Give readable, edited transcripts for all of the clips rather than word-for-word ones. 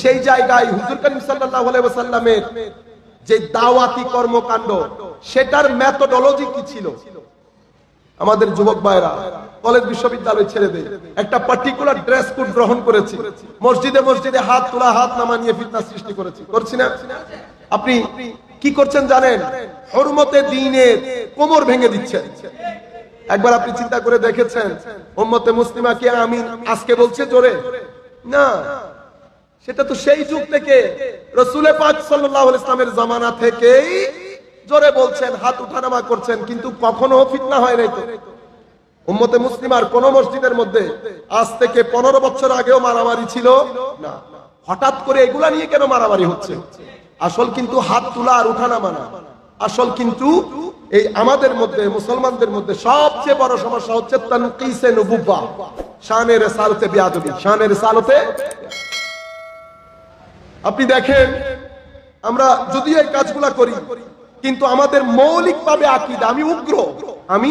সেই জায়গায় হুজুর করিম সাল্লাল্লাহু আলাইহি ওয়াসাল্লামের যে দাওয়াতি কর্মকাণ্ড সেটার মেথোডোলজি কি ছিল? আমাদের যুবক ভাইরা কলেজ বিশ্ববিদ্যালয় ছেড়ে দেয়, একটা পার্টিকুলার ড্রেস কোড গ্রহণ করেছি, মসজিদে মসজিদে হাত তোলা হাত নামা নিয়ে ফিতনা সৃষ্টি করেছি, করছি না? আপনি কি করছেন জানেন? হুরমতে দ্বীনের কোমর ভেঙে দিচ্ছেন। একবার আপনি চিন্তা করে দেখেছেন উম্মতে মুসলিমা কি আমিন আজকে বলছে জোরে? না, সেটা তো সেই যুগ থেকে রাসূল পাক সাল্লাল্লাহু আলাইহি ওয়াসাল্লামের জামানা থেকেই জোরে বলছেন, হাত উঠানামা করছেন, কিন্তু কখনো ফিতনা হয় নাই। তো উম্মতে মুসলিমার কোন মসজিদের মধ্যে আজ থেকে 15 বছর আগেও মারামারি ছিল না। হঠাৎ করে এগুলা নিয়ে কেন মারামারি হচ্ছে? আসল কিন্তু হাত তোলা আর উঠানামা না, আসল কিন্তু এই আমাদের মধ্যে মুসলমানদের মধ্যে সবচেয়ে বড় সমস্যা হচ্ছে তানকিসে নবুওয়া, শানে রিসালাতে বিয়াদবি, শানে রিসালাতে। আপনি দেখেন আমরা যদিও এই কাজগুলা করি, কিন্তু আমাদের মৌলিকভাবে আকীদা আমি উগ্র, আমি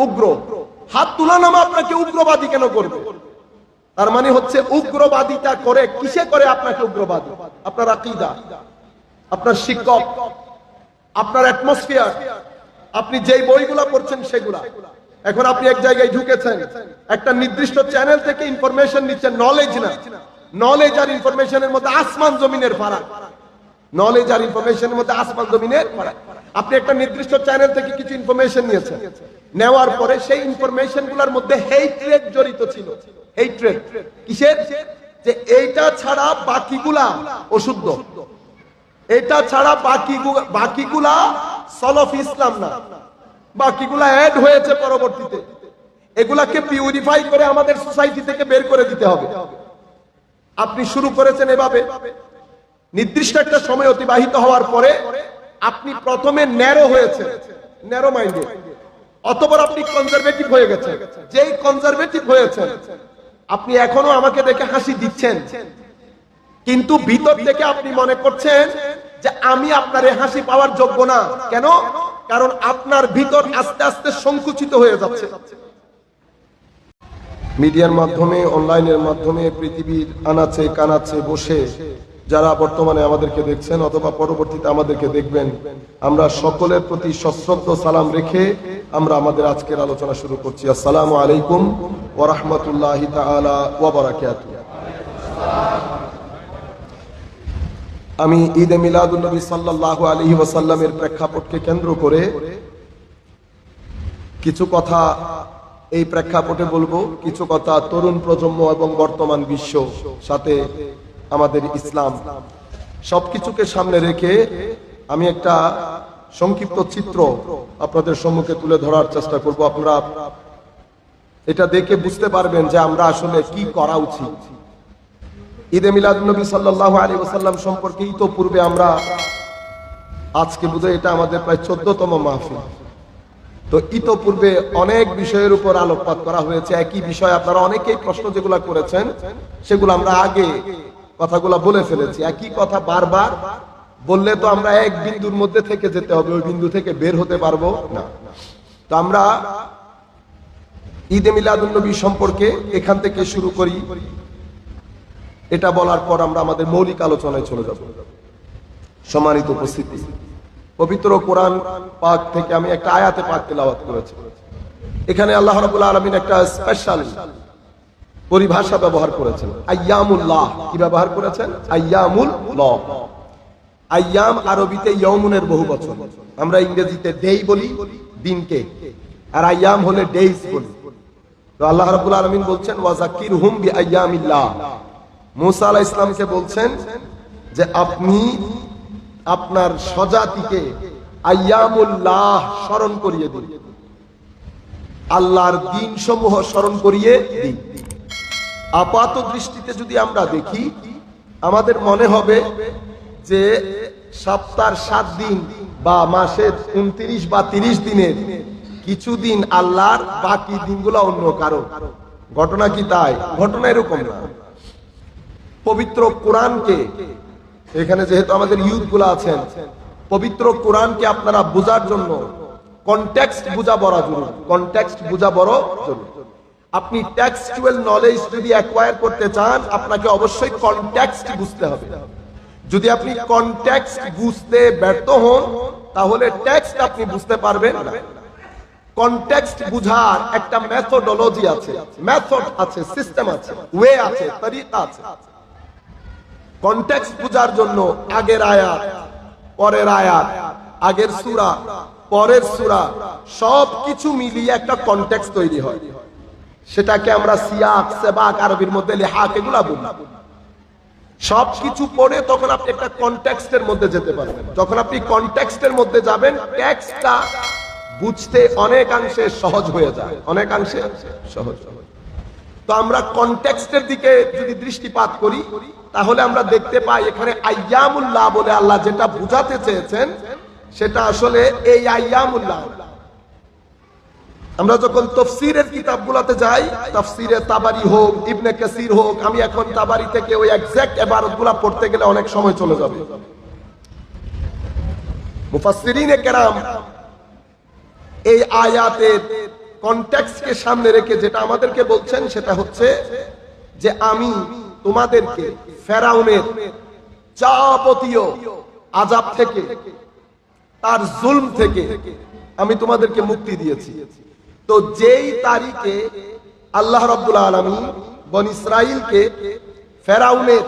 উগ্র। হাত তোলা নামা আপনাকে উগ্রবাদী কেন করবে? তার মানে হচ্ছে উগ্রবাদীটা করে কিসে করে আপনাকে উগ্রবাদী? আপনার আকীদা, আপনার শিক্ষক, আপনার অ্যাটমসফিয়ার, আপনি যেই বইগুলা পড়ছেন সেগুলা। এখন আপনি এক জায়গায় ঢুকেছেন, একটা নির্দিষ্ট চ্যানেল থেকে ইনফরমেশন নিচ্ছেন, নলেজ না। নলেজ আর ইনফরমেশনের মধ্যে আসমান জমিনের ফারাক, নলেজ আর ইনফরমেশনের মধ্যে আসমান জমিনের ফারাক। আপনি একটা নির্দিষ্ট চ্যানেল থেকে কিছু ইনফরমেশন নিয়েছেন, নেওয়ার পরে সেই ইনফরমেশন গুলোর মধ্যে হেট্রেড জড়িত ছিল। হেট্রেড কিসের? যে এইটা ছাড়া বাকিগুলা অশুদ্ধ, এটা ছাড়া বাকিগুলা সলফ ইসলাম না, বাকিগুলা অ্যাড হয়েছে পরবর্তীতে। এগুলাকে পিউরিফাই করে আমাদের সোসাইটি থেকে বের করে দিতে হবে। আপনি শুরু করেছেন এভাবে, নির্দিষ্ট একটা সময় অতিবাহিত হওয়ার পরে আপনি প্রথমে ন্যারো হয়েছে, ন্যারো মাইন্ডেড, অতঃপর আপনি কনজারভেটিভ হয়ে গেছেন। যেই কনজারভেটিভ হয়েছেন আপনি এখনো আমাকে দেখে হাসি দিচ্ছেন, কিন্তু ভিতর থেকে আপনি মনে করছেন যে আমি আপনার এই হাসি পাওয়ার যোগ্য না। কেন? কারণ আপনার ভিতর আস্তে আস্তে সংকুচিত হয়ে যাচ্ছে। মিডিয়ার মাধ্যমে, অনলাইনের মাধ্যমে পৃথিবীর আনাচে কানাচে বসে যারা বর্তমানে আমাদেরকে দেখছেন অথবা পরবর্তীতে আমাদেরকে দেখবেন, আমরা সকলের প্রতি সশ্রদ্ধ সালাম রেখে আমরা আমাদের আজকের আলোচনা শুরু করছি। আসসালামু আলাইকুম ওয়া রাহমাতুল্লাহি তাআলা ওয়া বারাকাতুহু। আমি ঈদে মিলাদুন নবী সাল্লাল্লাহু আলাইহি ওয়াসাল্লামের প্রেক্ষাপটকে কেন্দ্র করে কিছু কথা এই প্রেক্ষাপটে বলবো, কিছু কথা তরুণ প্রজন্ম এবং বর্তমান বিশ্ব, সাথে আমাদের ইসলাম, সবকিছুকে সামনে রেখে আমি একটা সংক্ষিপ্ত চিত্র আপনাদের সম্মুখে তুলে ধরার চেষ্টা করব। আপনারা এটা দেখে বুঝতে পারবেন যে আমরা আসলে কি করা উচিত। ঈদে মিলাদুন নবী সাল্লাল্লাহু আলাইহি ওয়াসাল্লাম সম্পর্কে ইতোপূর্বে আমরা, আজকে বোধহয় এটা আমাদের প্রায় 14তম মাহফিল, তো ইতোপূর্বে অনেক বিষয়ের উপর আলোকপাত করা হয়েছে। একই বিষয় আপনারা অনেকেই প্রশ্ন যেগুলা করেছেন সেগুলো আমরা আগে কথাগুলা বলে ফেলেছি। একই কথা বারবার বললে তো আমরা এক বিন্দুর মধ্যে থেকে যেতে হবে, ওই বিন্দু থেকে বের হতে পারবো না। তো আমরা ঈদে মিলাদুন নবী সম্পর্কে এখান থেকে শুরু করি। এটা বলার পর আমরা আমাদের মৌলিক আলোচনায় চলে যাব। সম্মানিত উপস্থিতি, পবিত্র কোরআন পাক থেকে আমি একটা আয়াতে পাক তেলাওয়াত করেছি। এখানে আল্লাহ রাব্বুল আলামিন একটা স্পেশাল পরিভাষা ব্যবহার করেছেন, আইয়ামুল্লাহ। কি ব্যবহার করেছেন? আইয়ামুল্লাহ। আইয়াম আরবিতে ইয়াউমুনের বহুবচন, আমরা ইংরেজিতে ডেই বলি দিনকে, আর আইয়াম হলে ডেইজ বলি। তো আল্লাহ রাব্বুল আলামিন বলছেন ওয়াজাকিরহুম বিআইয়ামিল্লাহ। মুসা আলাইহিস সালামকে বলছেন যে আপনি আপনার স্বজাতিকে আইয়ামুল্লাহ স্মরণ করিয়ে দিন, আল্লাহর দিন সমূহ স্মরণ করিয়ে দিন। আপাত দৃষ্টিতে যদি আমরা দেখি, আমাদের মনে হবে যে সপ্তাহের 7 দিন বা মাসের 29 বা 30 দিনের কিছু দিন আল্লাহর, বাকি দিনগুলো অন্য কারো। ঘটনা কি তাই? ঘটনা এরকম না। পবিত্র কোরআনকে, এখানে যেহেতু আমাদের ইউথ গুলা আছেন, পবিত্র কোরআনকে আপনারা বোঝার জন্য কনটেক্সট বোঝা বড় জরুরি। কনটেক্সট বোঝা বড় জরুরি। আপনি টেক্সচুয়াল নলেজ যদি অ্যাকোয়ার করতে চান, আপনাকে অবশ্যই কনটেক্সট বুঝতে হবে। যদি আপনি কনটেক্সট বুঝতে ব্যর্থ হন, তাহলে টেক্সট আপনি বুঝতে পারবেন না। কনটেক্সট বুঝার একটা মেথোডোলজি আছে, মেথড আছে, সিস্টেম আছে, ওয়ে আছে, তরিকা আছে। কনটেক্সট বুঝার জন্য আগের আয়াত, পরের আয়াত, আগের সূরা, পরের সূরা সবকিছু মিলিয়ে একটা কনটেক্সট তৈরি হয়। সেটাকে আমরা সিয়াক, সেবাক, আরবির মধ্যে লিহাক এগুলা বলি। সবকিছু পড়ে তখন আপনি একটা কনটেক্সটের মধ্যে যেতে পারবেন। যখন আপনি কনটেক্সটের মধ্যে যাবেন, টেক্সটটা বুঝতে অনেকাংশে সহজ হয়ে যায়, অনেকাংশে সহজ। তো আমরা কনটেক্সটের দিকে যদি দৃষ্টিপাত করি, তাহলে আমরা দেখতে পাই এখানে আইয়ামুল্লাহ বলে আল্লাহ যেটা বুঝাতে চেয়েছেন, সেটা আসলে এই আইয়ামুল্লাহ। আমরা যখন তাফসীরের কিতাবগুলোতে যাই, তাফসীরে তাবারি হোক, ইবনে কাসির হোক, আমি এখন তাবারি থেকে ওই এক্সাক্ট ইবারতগুলো পড়তে গেলে অনেক সময় চলে যাবে। মুফাসসিরিনে কেরাম এই আয়াতের কনটেক্সটকে সামনে রেখে যেটা আমাদেরকে বলছেন, সেটা হচ্ছে যে আমি তোমাদেরকে ফেরাউনের যাবতীয় আযাব থেকে, তার জুলম থেকে আমি তোমাদেরকে মুক্তি দিয়েছি। তো যেই তারিখে আল্লাহ রাব্বুল আলামিন বনি ইসরাইলকে ফেরাউনের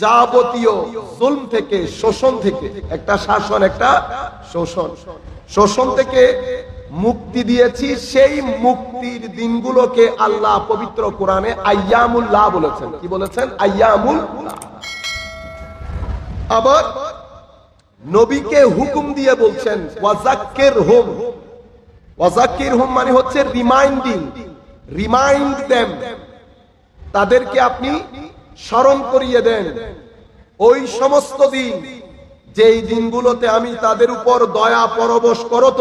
যাবতীয় জুলম থেকে, শোষণ থেকে, একটা শাসন, একটা শোষণ থেকে মুক্তি দিয়েছি, সেই মুক্তির দিনগুলোকে আল্লাহ পবিত্র কোরআনে আইয়ামুল্লাহ বলেছেন। কি বলেছেন? আইয়ামুল্লাহ। আবার নবীকে হুকুম দিয়ে বলছেন ওয়াজাক্কিরহুম। ওয়াজাক্কিরহুম মানে হচ্ছে রিমাইন্ডিং, রিমাইন্ড দেম, তাদেরকে আপনি স্মরণ করিয়ে দেন ওই সমস্ত দিন, যেই দিনগুলোতে আমি তাদের উপর দয়া পরবশ করত,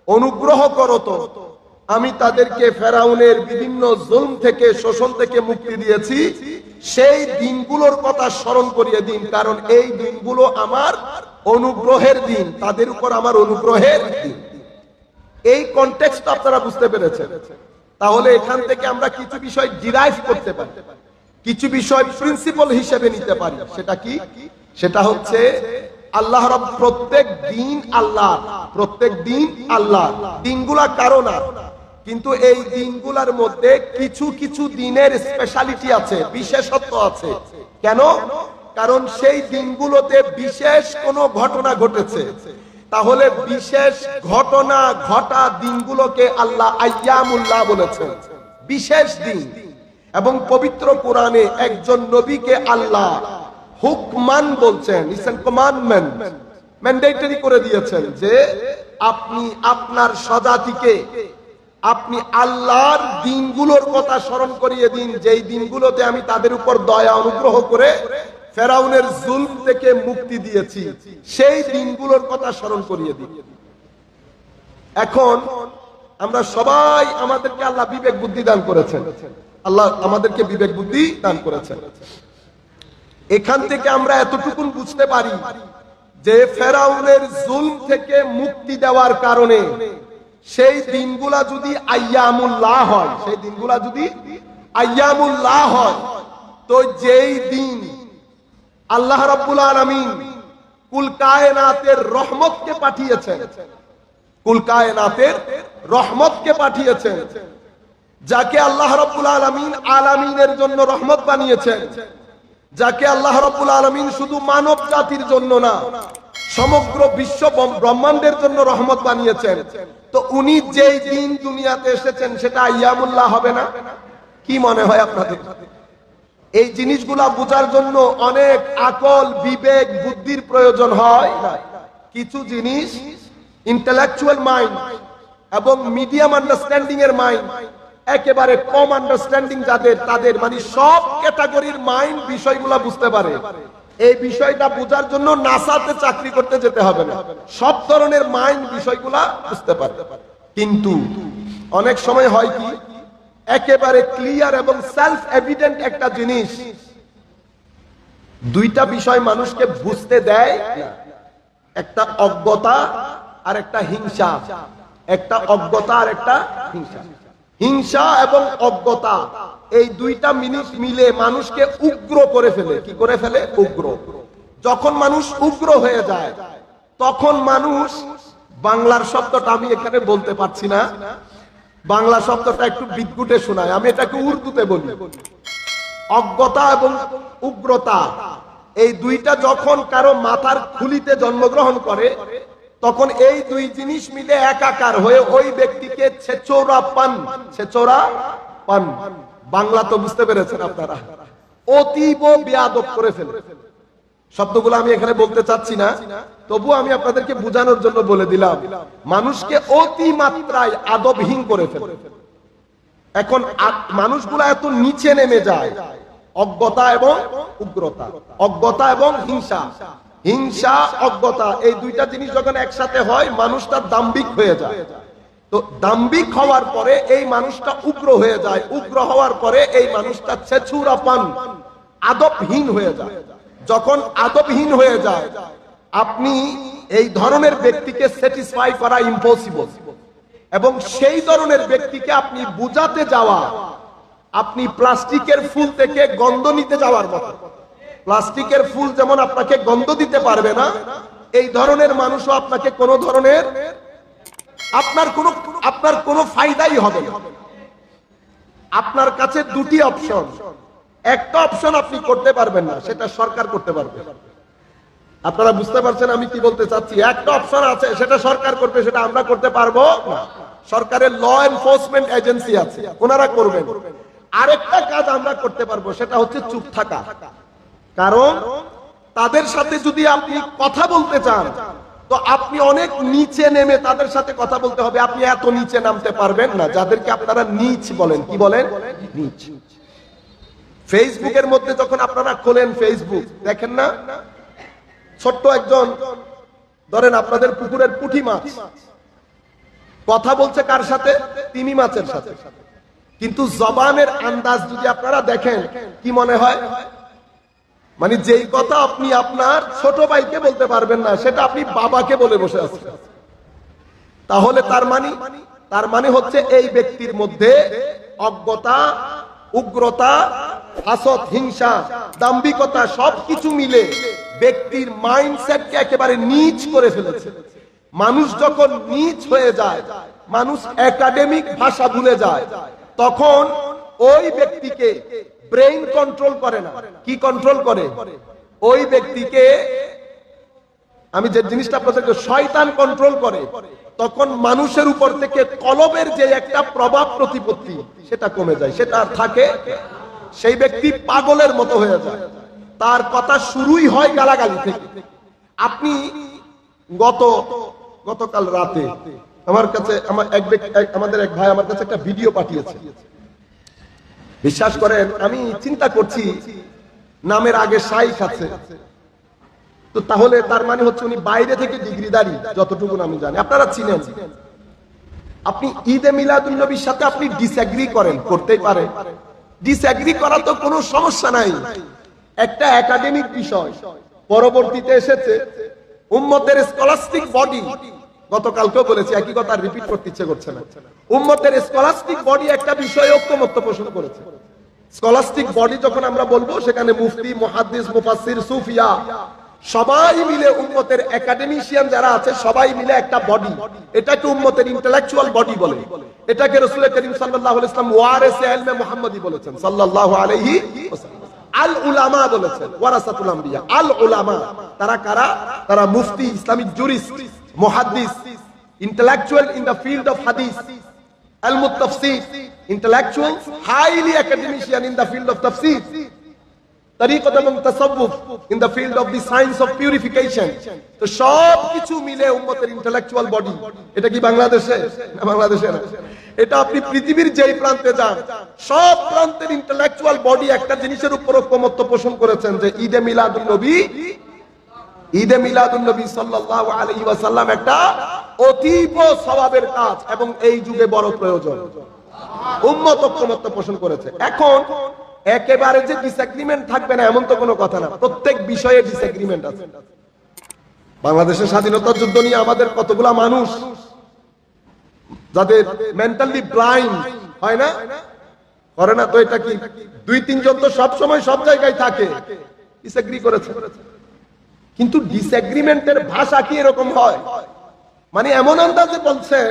অনুগ্রহ করত, আমি তাদেরকে ফেরাউনের বিভিন্ন জুলম থেকে, শোষণ থেকে মুক্তি দিয়েছি। সেই দিনগুলোর কথা স্মরণ করিয়ে দিন, কারণ এই দিনগুলো আমার অনুগ্রহের দিন, তাদের উপর আমার অনুগ্রহের দিন। এই কনটেক্সট আপনারা বুঝতে পেরেছেন। তাহলে এখান থেকে আমরা কিছু বিষয় ডিরাইভ করতে পারি, কিছু বিষয় প্রিন্সিপাল হিসেবে নিতে পারি। সেটা কি? সেটা হচ্ছে আল্লাহ রাব্বুল প্রত্যেক দিন আল্লাহ, প্রত্যেক দিন আল্লাহ। দিনগুলা কারো না, কিন্তু এই দিনগুলার মধ্যে কিছু কিছু দিনের স্পেশালিটি আছে, বিশেষত্ব আছে। কেন? কারণ সেই দিনগুলোতে বিশেষ কোনো ঘটনা ঘটেছে। তাহলে বিশেষ ঘটনা ঘটা দিনগুলোকে আল্লাহ আইয়ামুল্লাহ বলেছেন, বিশেষ দিন। এবং পবিত্র কোরআনে একজন নবীকে আল্লাহ হুকমান বলছেন, ইটস এন কমান্ডমেন্ট, ম্যান্ডেটরি করে দিয়েছেন যে আপনি আপনার স্বজাতিকে আপনি আল্লাহর দিনগুলোর কথা স্মরণ করিয়ে দিন, যেই দিনগুলোতে আমি তাদের উপর দয়া অনুগ্রহ করে ফেরাউনের জুলম থেকে মুক্তি দিয়েছি, সেই দিনগুলোর কথা স্মরণ করিয়ে দিন। এখন আমরা সবাই, আমাদেরকে আল্লাহ বিবেক বুদ্ধি দান করেছেন, আল্লাহ আমাদেরকে বিবেক বুদ্ধি দান করেছেন। এখান থেকে আমরা এতটুকুন বুঝতে পারি যে ফেরাউনের জুলম থেকে মুক্তি দেওয়ার কারণে সেই দিনগুলা যদি আইয়ামুল্লাহ হয়, সেই দিনগুলা যদি আইয়ামুল্লাহ হয়, তো যেই দিন আল্লাহ রাব্বুল আলামিন কুল কায়নাতের রহমতকে পাঠিয়েছেন, কুল কায়নাতের রহমতকে পাঠিয়েছেন, যাকে আল্লাহ রাব্বুল আলামিন আলামিনের জন্য রহমত বানিয়েছেন, যাকে আল্লাহ রাব্বুল আলামিন শুধু মানব জাতির জন্য না, সমগ্র বিশ্ব ব্রহ্মাণ্ডের জন্য রহমত বানিয়েছেন। তো উনি যেই দিন দুনিয়াতে এসেছেন সেটা আইয়ামুল্লাহ হবে না? কি মনে হয় আপনাদের? এই জিনিসগুলা বোঝার জন্য অনেক আকল, বিবেক, বুদ্ধির প্রয়োজন হয়। কিছু জিনিস ইন্টেলেকচুয়াল মাইন্ড এবং মিডিয়াম আন্ডারস্ট্যান্ডিং এর মাইন্ড, একেবারে কম আন্ডারস্ট্যান্ডিং যাদের, তাদের মানে সব ক্যাটাগরির মাইন্ড বিষয়গুলা বুঝতে পারে। এই বিষয়টা বোঝার জন্য নাসাতে চাকরি করতে যেতে হবে না, সব ধরনের মাইন্ড বিষয়গুলা বুঝতে পারে। কিন্তু অনেক সময় হয় কি, একেবারে ক্লিয়ার এবং সেলফ এভিডেন্ট একটা জিনিস দুইটা বিষয় মানুষকে বুঝতে দেয়, একটা অজ্ঞতা আর একটা হিংসা, একটা অজ্ঞতা আর একটা হিংসা। হিংসা এবং অজ্ঞতা, এই দুইটা জিনিস মিলে মানুষকে উগ্র করে ফেলে। কি করে ফেলে? উগ্র। যখন মানুষ উগ্র হয়ে যায় তখন মানুষ, বাংলার শব্দটা আমি এখানে বলতে পারছি না, বাংলা শব্দটা একটু বিদ্যুটে শোনায়, আমি এটাকে উর্দুতে বলি। অজ্ঞতা এবং উগ্রতা, এই দুইটা যখন কারো মাথার খুলিতে জন্মগ্রহণ করে তখন এই দুই জিনিস মিলে একাকার হয়ে ওই ব্যক্তিকে ছেচোরাপান, ছেচোরাপান, বাংলা তো বুঝতে পেরেছেন আপনারা, অতীব বেয়াদব করে ফেলে। শব্দগুলো আমি এখানে বলতে চাচ্ছি না, তবু আমি আপনাদেরকে বোঝানোর জন্য বলে দিলাম, মানুষকে অতি মাত্রায় আদবহীন করে ফেলে। এখন মানুষগুলা এত নিচে নেমে যায়, অজ্ঞতা এবং উগ্রতা, অজ্ঞতা এবং হিংসা, হিংসা অজ্ঞতা, এই দুইটা জিনিস যখন একসাথে হয় মানুষটা দাম্ভিক হয়ে যায়। তো দাম্ভিক হওয়ার পরে এই মানুষটা উগ্র হয়ে যায়, উগ্র হওয়ার পরে এই মানুষটা ছেচুরাপান, আদবহীন হয়ে যায়। যখন আদবহীন হয়ে যায়, আপনি এই ধরনের ব্যক্তিকে স্যাটিসফাই করা ইম্পসিবল, এবং সেই ধরনের ব্যক্তিকে আপনি বুঝাতে যাওয়া, আপনি প্লাস্টিকের ফুল থেকে গন্ধ নিতে যাওয়ার মতো। প্লাস্টিকের ফুল যেমন আপনাকে গন্ধ দিতে পারবে না, এই ধরনের মানুষও আপনাকে কোনো ধরনের, আপনার কোনো ফায়দাই হবে না। আপনার কাছে দুটি অপশন, একটা অপশন আপনি করতে পারবেন না, সেটা সরকার করতে পারবে। আপনারা বুঝতে পারছেন আমি কি বলতে চাচ্ছি? একটা অপশন আছে, সেটা সরকার করবে, সেটা আমরা করতে পারবো না। সরকারের ল এনফোর্সমেন্ট এজেন্সি আছে, ওনারা করবেন। আরেকটা কাজ আমরা করতে পারবো, সেটা হচ্ছে চুপ থাকা। কারণ তাদের সাথে যদি আপনি কথা বলতে চান তো আপনি অনেক নিচে নেমে তাদের সাথে কথা বলতে হবে। আপনি এত নিচে নামতে পারবেন না, যাদেরকে আপনারা নিচ বলেন। কি বলেন? নিচ। ফেসবুকের মধ্যে যখন আপনারা খোলেন ফেসবুক, দেখেন না ছোট্ট একজন, ধরেন আপনাদের পুকুরের পুঁটি মাছ কথা বলছে কার সাথে? তিমি মাছের সাথে। কিন্তু জবানের আন্দাজ যদি আপনারা দেখেন, কি মনে হয়? মানে যেই কথা আপনি আপনার ছোট ভাইকে বলতে পারবেন না, সেটা আপনি বাবাকে বলে বসে আছেন। তাহলে তার মানে হচ্ছে এই ব্যক্তির মধ্যে অজ্ঞতা, উগ্রতা, হাসদ, হিংসা, দাম্ভিকতা সবকিছু মিলে ব্যক্তির মাইন্ডসেটকে একেবারে নিচ করে ফেলেছে। মানুষ যখন নিচ হয়ে যায়, মানুষ একাডেমিক ভাষা ভুলে যায়, তখন ওই ব্যক্তিকে ব্রেইন কন্ট্রোল করে না। কি কন্ট্রোল করে? ওই ব্যক্তিকে, আমি যে জিনিসটা আপনাদেরকে, শয়তান কন্ট্রোল করে। তখন মানুষের উপর থেকে কলবের যে একটা প্রভাব প্রতিপত্তি, সেটা কমে যায়, সেটা আর থাকে। সেই ব্যক্তি পাগলের মতো হয়ে যায়, তার কথা শুরুই হয় গালাগালি থেকে। আপনি গতকাল রাতে আমার কাছে আমাদের এক ভাই আমার কাছে একটা ভিডিও পাঠিয়েছে। বিশ্বাস করেন, আমি চিন্তা করছি নামের আগে শাইখ আছে, তো তাহলে তার মানে হচ্ছে উনি বাইরে থেকে ডিগ্রিধারী, যতটুকু আমি জানি। আপনারা চিনেন, আপনি ঈদে মিলাদুন নবীর সাথে আপনি ডিসএগ্রি করেন, করতেই পারে, ডিসএগ্রি করা তো কোনো সমস্যা নাই, একটা একাডেমিক বিষয়। পরবর্তীতে এসেছে উম্মতের স্কলাস্টিক বডি, গতকালকেও বলেছি, একই কথা রিপিট করতে ইচ্ছে করছে না। উম্মতের স্কলাস্টিক বডি একটা বিষয়ে ঐক্যমত্য পোষণ করেছে। স্কলাস্টিক বডি যখন আমরা বলবো, সেখানে মুফতি, মুহাদ্দিস, মুফাসসির, সুফিয়া সবাই মিলে, উম্মতের একাডেমিশিয়ান যারা আছে সবাই মিলে একটা বডি, এটাকে উম্মতের ইন্টেলেকচুয়াল বডি বলে। এটাকে রাসূল করিম সাল্লাল্লাহু আলাইহি ওয়াসাল্লাম ওয়ারিসে ইলমে মুহাম্মাদি বলেছেন, সাল্লাল্লাহু আলাইহি ওয়াসাল্লাম। আল উলামা বলেছেন, ওয়ারাসাতুল আম্বিয়া। আল উলামা তারা কারা? তারা মুফতি, ইসলামিক জুরিস্ট, মুহাদ্দিস, intellectual in the field of hadith, ilm tafsir, intellectual, highly academician in the field of tafsir, tariqat এবং tasawwuf, in the field of the science of purification. তো সব কিছু মিলে উম্মতের ইন্টেলেকচুয়াল বডি। এটা কি বাংলাদেশে? না, বাংলাদেশে না। এটা আপনি পৃথিবীর যেই প্রান্তে যান, সব প্রান্তের ইন্টেলেকচুয়াল বডি একটা জিনিসের উপর ঐক্যমত্য পোষণ করেছেন যে ঈদে মিলাদুন নবী, ঈদে মিলাদুন নবী সাল্লাল্লাহু আলাইহি ওয়াসাল্লাম একটা অতীব সওয়াবের কাজ এবং এই যুগে বড় প্রয়োজন। উম্মত ঐক্যমত্য পোষণ করেছে। এখন একেবারে যে ডিসএগ্রিমেন্ট থাকবে না এমন তো কোনো কথা না, প্রত্যেক বিষয়ে ডিসএগ্রিমেন্ট আছে। বাংলাদেশের স্বাধীনতা যুদ্ধ নিয়ে আমাদের কতগুলা মানুষ যাদের মেন্টালি ব্লাইন্ড, হয় না? করে না তো? এটা কি দুই তিনজন তো সব সময় সব জায়গায় থাকে, ডিসএগ্রি করেছে। কিন্তু ডিসএগ্রিমেন্টের ভাষা কি এরকম হয়? মানে এমন আন্দাজে বলছেন,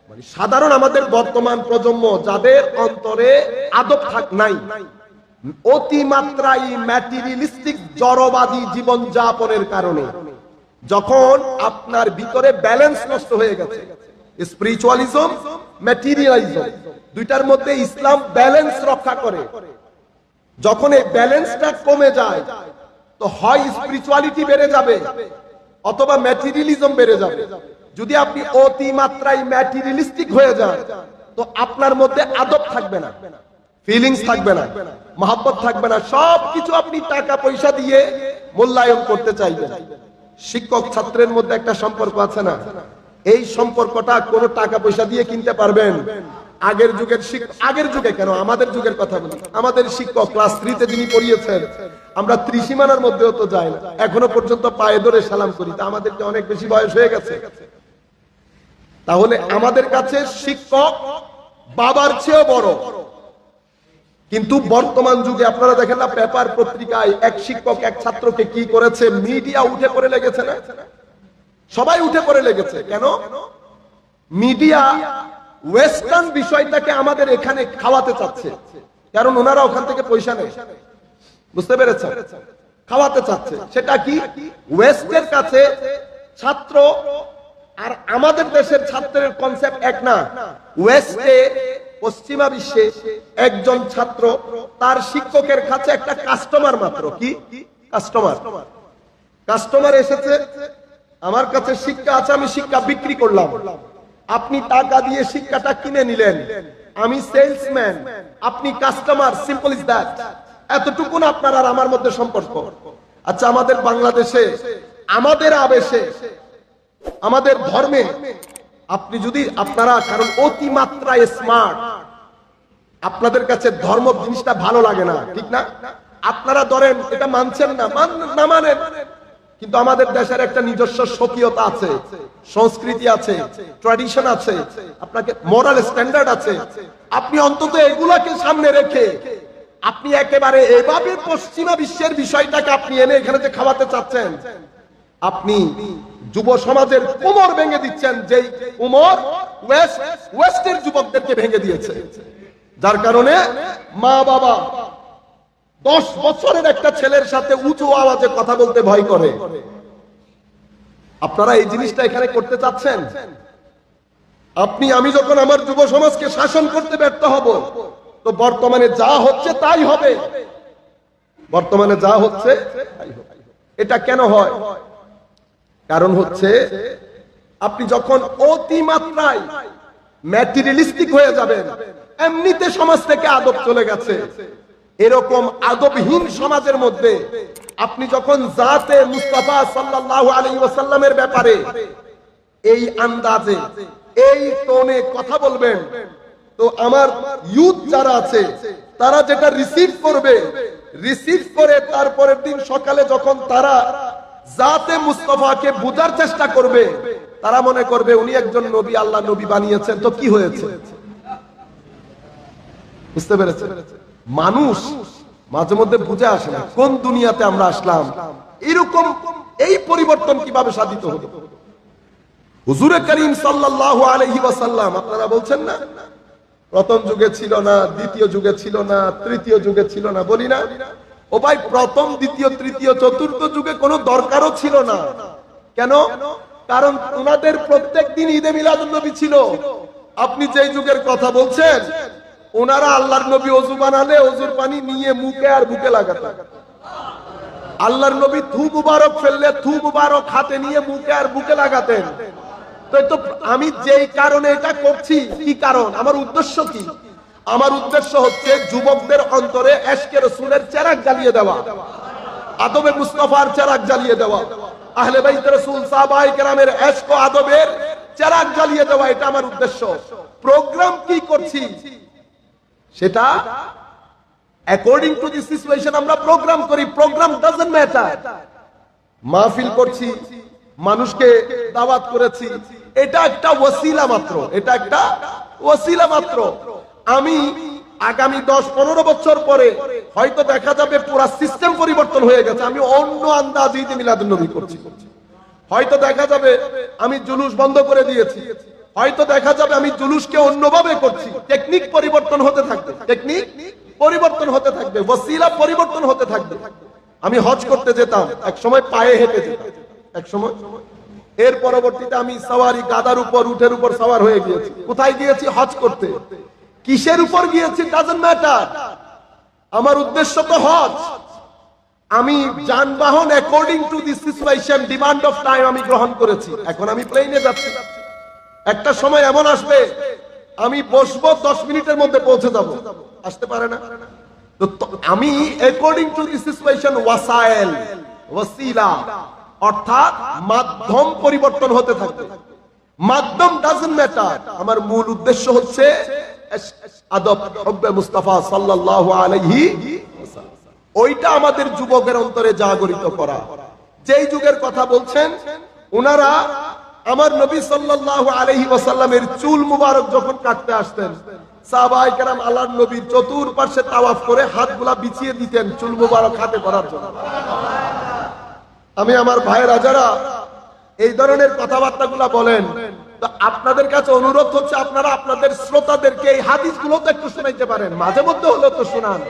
মানে সাধারণ আমাদের বর্তমান প্রজন্ম যাদের অন্তরে আদব নাই, অতিমাত্রায় ম্যাটেরিয়ালিস্টিক জড়বাদী জীবন যাপনের কারণে যখন আপনার ভিতরে ব্যালেন্স নষ্ট হয়ে গেছে, স্পিরিচুয়ালিজম, ম্যাটেরিয়ালিজম দুইটার মধ্যে ইসলাম ব্যালেন্স রক্ষা করে। যখন এই ব্যালেন্সটা কমে যায় তো হয় স্পিরিচুয়ালিটি বেড়ে যাবে অথবা ম্যাটেরিয়ালিজম বেড়ে যাবে। যদি আপনি অতিমাত্রায় ম্যাটেরিয়ালিস্টিক হয়ে যান তো আপনার মধ্যে আদব থাকবে না, ফিলিংস থাকবে না, মহব্বত থাকবে না, সবকিছু আপনি টাকা পয়সা দিয়ে মূল্যায়ন করতে চাইবেন। শিক্ষক ছাত্রের মধ্যে একটা সম্পর্ক আছে না? এই সম্পর্কটা কোনো টাকা পয়সা দিয়ে কিনতে পারবেন? আগের যুগে কেন, আমাদের যুগের কথা বলি, আমাদের শিক্ষক ক্লাস 3 তে যিনি পড়িয়েছেন, আমরা ত্রিসীমানার মধ্যেও তো যাই না, এখনো পর্যন্ত পায়ে ধরে সালাম করি, তা আমাদেরকে অনেক বেশি বয়স হয়ে গেছে। তাহলে আমাদের কাছে শিক্ষক বাবার চেয়েও বড়। কিন্তু বর্তমান যুগে আপনারা দেখেন না, পেপার পত্রিকায় এক শিক্ষক এক ছাত্রকে কি করেছে, মিডিয়া উঠে পড়ে লেগেছে না? সবাই উঠে পড়ে লেগেছে। কেন? মিডিয়া ওয়েস্টার্ন বিষয়টাকে আমাদের এখানে খাওয়াতে চাচ্ছে, কারণ ওনারা ওখান থেকে পয়সা নেয়, বুঝতে পেরেছেন? খাওয়াতে চাচ্ছে। সেটা কি? ওয়েস্টের কাছে ছাত্র আর আমাদের দেশের ছাত্রের কনসেপ্ট এক না। ওয়েস্টে, পশ্চিমা বিশ্বে একজন ছাত্র তার শিক্ষকের কাছে একটা কাস্টমার মাত্র। কি কাস্টমার এসেছে, আমার কাছে শিক্ষা আছে, আমি শিক্ষা বিক্রি করলাম, আপনি টাকা দিয়ে শিক্ষাটা কিনে নিলেন, আমি সেলসম্যান, আপনি কাস্টমার, সিম্পল ইজ দ্যাট। এতটুকু না আপনার আর আমার মধ্যে সম্পর্ক। আচ্ছা, আমাদের বাংলাদেশে আমাদের আবেশে, আমাদের ধর্মে আপনি যদি আপনারা, কারণ অতিমাত্রায় স্মার্ট, আপনাদের কাছে ধর্ম জিনিসটা ভালো লাগে না, ঠিক না? আপনারা ধরেন এটা মানছেন না, মানেন, কিন্তু আমাদের দেশের একটা নিজস্ব স্বকীয়তা আছে, সংস্কৃতি আছে, ট্র্যাডিশন আছে, আপনাকে মোরাল স্ট্যান্ডার্ড আছে। আপনি অন্তত এগুলাকে সামনে রেখে আপনি একেবারে এভাবে পশ্চিমা বিশ্বের বিষয়টাকে আপনি এনে এখানে যে খাওয়াতে চাচ্ছেন, আপনি যুব সমাজের কোমর ভেঙে দিচ্ছেন, যেই কোমর ওয়েস্টের যুবকদেরকে ভেঙে দিয়েছে, যার কারণে মা বাবা 10 বছরের একটা ছেলের সাথে উঁচু আওয়াজে কথা বলতে ভয় করে। আপনারা এই জিনিসটা এখানে করতে চাচ্ছেন। আমি যখন আমার যুব সমাজকে শাসন করতে ব্যর্থ হব, তো বর্তমানে যা হচ্ছে তাই হবে। বর্তমানে যা হচ্ছে তাই হবে। এটা কেন হয়? কারণ হচ্ছে আপনি যখন অতিমাত্রায় ম্যাটেরিয়ালিস্টিক হয়ে যাবেন, এমনিতে সমাজ থেকে আদব চলে গেছে, এরকম আদবহীন সমাজের মধ্যে আপনি যখন জাতে মুস্তাফা সাল্লাল্লাহু আলাইহি ওয়াসাল্লামের ব্যাপারে এই আন্দাজে, এই টোনে কথা বলবেন, তো আমার ইউথ যারা আছে তারা যেটা রিসিভ করে তারপরের দিন সকালে যখন তারা জাতে মুস্তাফাকে বুঝার চেষ্টা করবে, তারা মনে করবে উনি একজন নবী, আল্লাহ নবী বানিয়েছেন, তো কি হয়েছে? বুঝতে পেরেছেন? মানুষ মাঝে মধ্যে বুঝে আসে না কোন দুনিয়াতে আমরা আসলাম, এরকম এই পরিবর্তন কিভাবে সাধিত হলো। হুজুরে করিম সাল্লাল্লাহু আলাইহি ওয়াসাল্লাম, আপনারা বলছেন না প্রথম যুগে ছিল না, দ্বিতীয় যুগে ছিল না, তৃতীয় যুগে ছিল না, বলি না? ও ভাই, প্রথম, দ্বিতীয়, তৃতীয়, চতুর্থ যুগে কোনো দরকারও ছিল না। কেন? কারণ ওনাদের প্রত্যেক দিন ঈদে মিলাদুন নবী ছিল। আপনি যেই যুগের কথা বলছেন, ওনারা আল্লাহর নবী ওযু বানালে ওযুর পানি নিয়ে মুখে আর বুকে লাগাতেন। আল্লাহর নবী থু মুবারক ফেললে থু মুবারক হাতে নিয়ে মুখে আর বুকে লাগাতেন। তো আমি যেই কারণে এটা করছি, কি কারণ, আমার উদ্দেশ্য কি? আমার উদ্দেশ্য হচ্ছে যুবকদের অন্তরে এশকে রাসূলের চেরাগ জ্বালিয়ে দেওয়া, আদবে মুস্তাফার চেরাগ জ্বালিয়ে দেওয়া, আহলে বাইত রাসূল সাহাবায়ে কেরামের এশক ও আদবের চেরাগ জ্বালিয়ে দেওয়া, এটা আমার উদ্দেশ্য। প্রোগ্রাম কি করছি সেটা অ্যাকর্ডিং টু দি সিচুয়েশন আমরা প্রোগ্রাম করি। Program doesn't matter. মাহফিল করছি, মানুষকে দাওয়াত করেছি, এটা একটা ওসিলা মাত্র, এটা একটা ওসিলা মাত্র। আমি আগামী 10-15 বছর পরে হয়তো দেখা যাবে পুরো সিস্টেম পরিবর্তন হয়ে গেছে, আমি অন্য আন্দাজে ঈদে মিলাদুন নবী করছি। হয়তো দেখা যাবে আমি জুলুস বন্ধ করে দিয়েছি, হয়তো দেখা যাবে আমি জুলুসকে অন্যভাবে করছি। টেকনিক পরিবর্তন হতে থাকবে, টেকনিক পরিবর্তন হতে থাকবে, ওসিলা পরিবর্তন হতে থাকবে। আমি হজ করতে যেতাম, এক সময় পায়ে হেঁটে যেতাম, এক সময়। এর পরবর্তীতে আমি সাওয়ারি, গাদার উপর, উটের উপর সাওয়ার হয়ে গিয়েছি। কোথায় গিয়েছি? হজ করতে। কিসের উপর গিয়েছি ডাজন্ট ম্যাটার, আমার উদ্দেশ্য তো হজ। আমি যানবাহন according to the situation, demand of time আমি গ্রহণ করেছি। এখন আমি প্লেনে যাচ্ছি, একটা সময় এমন আসবে আমি বসবো 10 মিনিটের মধ্যে পৌঁছে যাব, আসতে পারে না। তো আমি অ্যাকর্ডিং টু দি সিচুয়েশন, ওয়াসাইল, ওয়াসিলা অর্থাৎ মাধ্যম পরিবর্তন হতে থাকে। মাধ্যম ডাজন্ট ম্যাটার, আমার মূল উদ্দেশ্য হচ্ছে আদব, হুব্বে মুস্তাফা সাল্লাল্লাহু আলাইহি ওয়াসাল্লাম। ওইটা আমাদের যুবকের অন্তরে জাগরিত করা। যেই যুগের কথা বলছেন ওনারা আমার নবী সাল্লাল্লাহু আলাইহি ওয়াসাল্লামের চুল মুবারক যখন কাটতে আসতেন, সাহাবায়ে কেরাম আল্লাহর নবীর চতুর্পাশে তাওয়াফ করে হাতগুলা বিছিয়ে দিতেন চুল মুবারক হাতে করার জন্য। আমি আমার ভাইয়েরা যারা এই ধরনের কথাবার্তাগুলা বলেন, তো আপনাদের কাছে অনুরোধ হচ্ছে আপনারা আপনাদের শ্রোতাদেরকে এই হাদিসগুলো তো একটু শোনাইতে পারেন, মাঝে মধ্যে হলো তো শোনান।